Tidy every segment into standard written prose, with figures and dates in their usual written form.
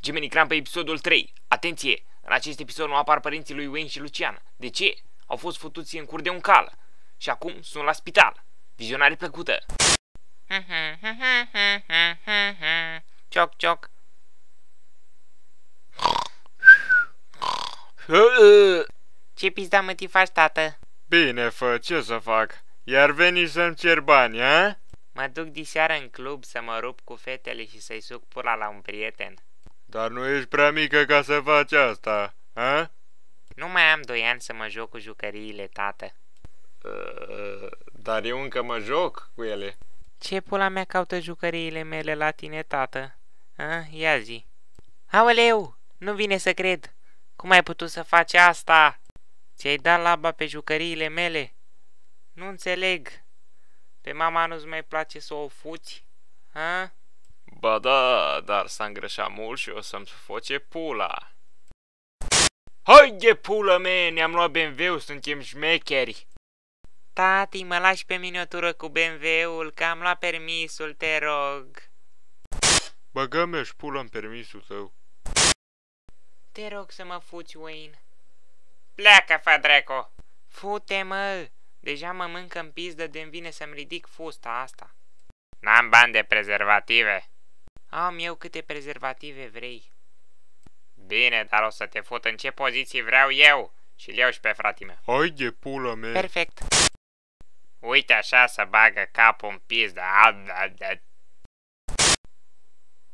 Gemeni Crampă, episodul 3. Atenție! În acest episod nu apar părinții lui Wayne și Luciana. De ce? Au fost futuți în cur de un cal. Și acum sunt la spital. Vizionare plăcută! Cioc, cioc! Ce pizda mă ti faci, tată? Bine, fă, ce să fac? Iar veni să-mi cer bani, a? Mă duc diseară în club să mă rup cu fetele și să-i suc pula la un prieten. Dar nu ești prea mică ca să faci asta, a? Nu mai am 2 ani să mă joc cu jucăriile, tată. Dar eu încă mă joc cu ele. Ce pula mea caută jucăriile mele la tine, tată? Ia zi. Aoleu, nu vine să cred. Cum ai putut să faci asta? Ți-ai dat laba pe jucăriile mele? Nu înțeleg. Pe mama nu-ți mai place să o fuți? Ba da, dar s-a îngreșat mult și o să-mi foce pula. Haide, pulă mea, ne-am luat BMW-ul, suntem șmecheri. Tati, mă lași pe mine o tură cu BMW-ul, că am luat permisul, te rog. Băgă-mi și pula în permisul tău. Te rog să mă fuți, Wayne. Pleacă, fă dracu. Fute, mă. Deja mă mâncă în pizdă de-mi vine să-mi ridic fusta asta. N-am bani de prezervative. Am eu câte prezervative vrei. Bine, dar o să te fut în ce poziții vreau eu. Și-l iau și pe fratii meu. Haide, pula mea. Perfect. Uite așa să bagă capul în pizdă.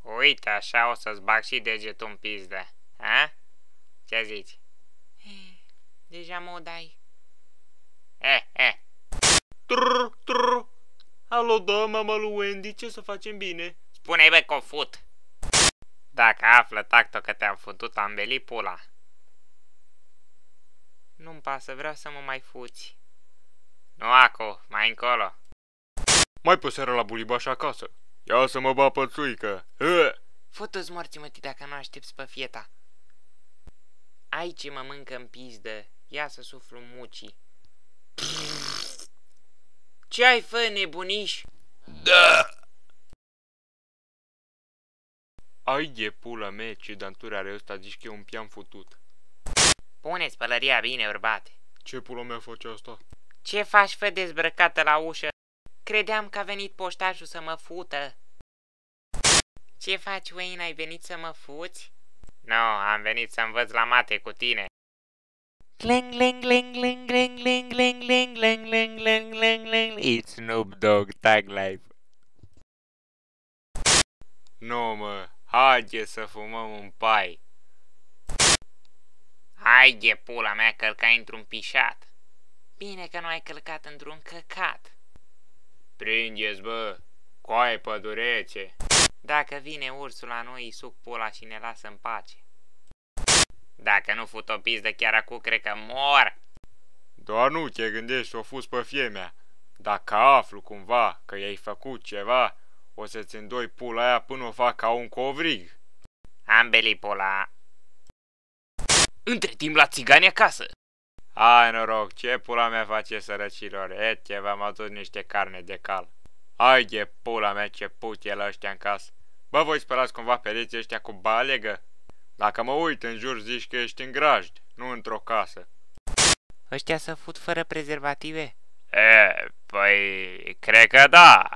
Uite așa o să-ți bag și degetul în pizdă. Ce zici? Deja mă dai. Trrr. Alo, da, mama lui Wendy, ce să facem bine? Spune-i, bă, că o fut. Dacă află tacto că te-am futut, am belit pula. Nu-mi pasă, vreau să mă mai fuți. Nu acu, mai încolo. Mai pe seara la bulibaș acasă. Ia să mă ba pățuică. Futu-ți morții, mătii, dacă nu aștepți pe fieta. Aici mă mâncă în pizdă. Ia să suflu mucii. Ce ai, fă, nebuniș? Da! Haide, pula mea, ce danturi are ăsta, zici că e un pian futut. Pune-ți pălăria bine, urbate. Ce pula mea face asta? Ce faci, fă, dezbrăcată la ușă? Credeam că a venit poștașul să mă fută. Ce faci, Wayne, ai venit să mă fuți? Nu, am venit să învăț la mate cu tine. Cling, cling, cling, cling, cling, cling, cling, cling, cling, cling, cling, cling, cling. It's Snoop Dogg, Tag Life. Nu, mă, haide să fumăm un pai. Haide, pula mea, călcai într-un pișat. Bine că nu ai călcat într-un căcat. Prindeți, bă, coaie pădurețe. Dacă vine ursul la noi, îi suc pula și ne lasă în pace. Dacă nu fut o pizdă chiar acum, cred că mor. Doar nu te gândești să o fuzi pe fiemea. Dacă aflu cumva că i-ai făcut ceva, o să-ți îndoi pula aia până o fac ca un covrig. Am belit pula. Între timp la țigani acasă. Hai noroc, ce pula mea face sărăcilor? Ete, v-am adus niște carne de cal. Haide, pula mea, ce put e la ăștia în casă. Bă, voi spălați cumva pereții ăștia cu balegă? Dacă mă uit în jur, zici că ești în grajd, nu într-o casă. Ăștia să fut fără prezervative? Păi, cred că da.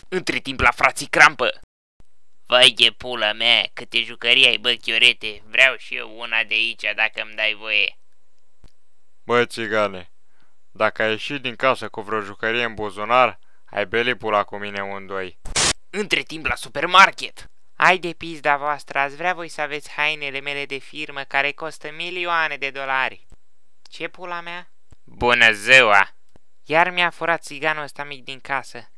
Între timp la frații Crampă. Vai de pula mea, câte jucării ai, bă, chiorete. Vreau și eu una de aici, dacă îmi dai voie. Bă, țigane, dacă ai ieșit din casă cu vreo jucărie în buzunar, ai belit pula cu mine un-doi. Între timp la supermarket. Hai de pizda voastră, ați vrea voi să aveți hainele mele de firmă care costă milioane de dolari. Ce pula mea? Bună ziua! Iar mi-a furat țiganul ăsta mic din casă.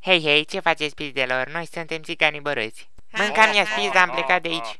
Hei, hei, ce faceți pizdelor? Noi suntem țiganii bărâți. Mânca-mi-a pizda, am plecat de aici.